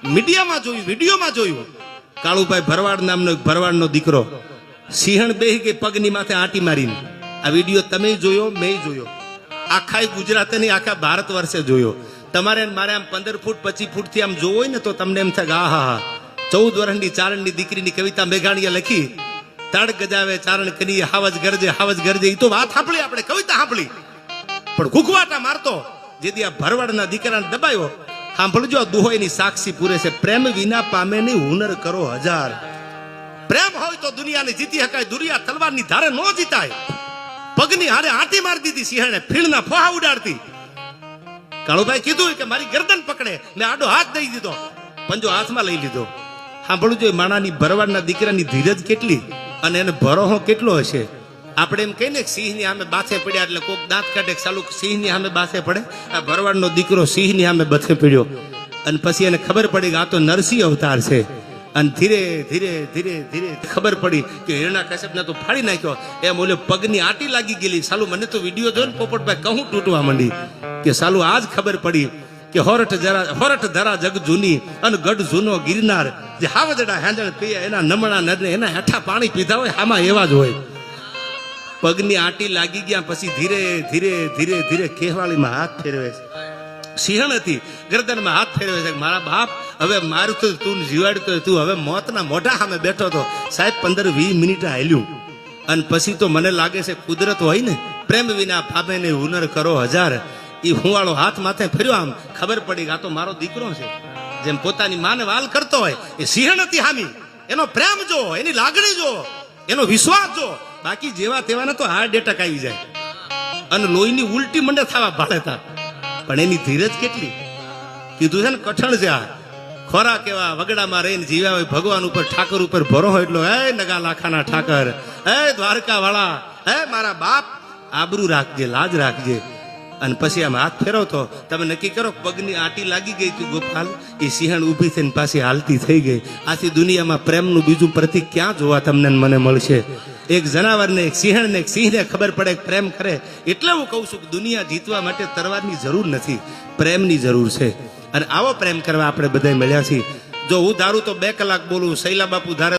મીડિયામાં જોયું, વિડીયોમાં જોયું, કાળુભાઈ ભરવાડ નામનો એક ભરવાડનો દીકરો સિંહણ બેહી ગઈ પગની માથે આંટી મારીને. આ વિડીયો તમે જોયો, મેં જોયો, આખા ગુજરાત નહીં આખા ભારત વર્ષે જોયો. તમારે મારે આમ 15 ફૂટ 25 ફૂટ થી આમ જોવો હોય ને તો તમને એમ થાય આ હા 14 વર્ષની ચારણની દીકરીની કવિતા મેઘાણીએ લખી, તડ ગજાવે ચારણ કની હાવજ ગરજે હાવજ ગરજે. એ તો વાત સાંભળી, આપણે કવિતા સાંભળી, પણ ઘૂઘવાટા મારતો જેથી આ ભરવાડના દીકરાને દબાયો. સાંભળજો, દુહોયની સાક્ષી પૂરે છે, પ્રેમ વિના પામે નહીં હુનર કરો હજાર. પ્રેમ હોય તો દુનિયાને જીતી શકાય, દુનિયા તલવારની ધારે નો જીતાય. પગની હારે આંટી મારી દીધી સિંહણે, ફીણના ફોહા ઉડાડતી. કાળુભાઈ કીધું કે મારી ગરદન પકડે, મેં આડો હાથ દઈ દીધો, પંજો હાથમાં લઈ લીધો. સાંભળવું જોઈએ, માણાની ભરવાડના દીકરાની ધીરજ કેટલી અને એને ભરોહો કેટલો હશે. આપણે એમ કહીને સિંહની સામે બાથે પડ્યા એટલે કોક દાંત કાઢે, ચાલુ સિંહની સામે બાથે પડે. આ ભરવાડનો દીકરો સિંહની સામે બથે પડ્યો અને પછી એને ખબર પડી કે આ તો નરસિંહ અવતાર છે. અને ધીરે ધીરે ધીરે ધીરે ખબર પડી કે હિરણ્યકશ્યપને તો ફાડી નાખ્યો. એમ ઓલે પગની આંટી લાગી ગયેલી. સાલું મને તો વિડીયો જોઈને પોપટભાઈ કહું તૂટવા માંડી કે સાલું આજ ખબર પડી કે હોરઠ ધરા જગ જૂની અને ગઢ જૂનો ગિરનાર, જે હાવજડા હેંજણ પીએ એના નમણા નરને એના હેઠા પાણી પીધા હોય આમાં એવા જ હોય. પગની આંટી લાગી ગયા પછી ધીરે ધીરે ધીરે ધીરે કેહવાળીમાં હાથ ફેરવે છે. સિંહણ હતી, ગરદનમાં હાથ ફેરવે છે, મારા બાપ હવે મારું તો તું જીવાડતો, તું હવે મોતના મોઢા સામે બેઠો હતો. સાહેબ 15-20 મિનિટ હાલ્યું અને પછી તો મને લાગે છે કુદરત હોય ને, પ્રેમ વિના પામે ને હુનર કરો હજાર. એ હુંવાળો હાથ માથે ફેર્યો, આમ ખબર પડી કે આ તો મારો દીકરો છે. જેમ પોતાની માને વાલ કરતો હોય એ સિંહણ હતી હામી. એનો પ્રેમ જો, એની લાગણી જો, એનો વિશ્વાસ જો. બાકી જેવા તેવાને તો હાર્ટ એટેક આવી જાય અને લોહીની ઉલટી મંડે થવા ભાડેતા. પણ એની ધીરજ કેટલી. કીધું છે ને કઠણ છે આ. ખોરાક એવા વગડામાં રહીને જીવ્યા હોય, ભગવાન ઉપર ઠાકર ઉપર ભરો હોય એટલો, હે નગા લાખાના ઠાકર, હે દ્વારકા વાળા, હે મારા બાપ, આબરૂ રાખજે, લાજ રાખજે. અને પછી આમ હાથ ફેરવતો, તમે નક્કી કરો પગની આંટી લાગી ગઈ કે ગોપાલ, એ સિંહણ ઊભી થઈને પાછી હાલતી થઈ ગઈ. આથી દુનિયામાં પ્રેમનું બીજું પ્રતીક ક્યાં જોવા તમને મને મળશે. એક જનાવરને, એક સિંહણને, એક સિંહને ખબર પડે કે પ્રેમ કરે. એટલે હું કહું છું કે દુનિયા જીતવા માટે તરવારની જરૂર નથી, પ્રેમની જરૂર છે. અને આવો પ્રેમ કરવા આપણે બધા મળ્યા છીએ. જો હું ધારું તો 2 કલાક બોલું, શૈલા બાપુ ધારે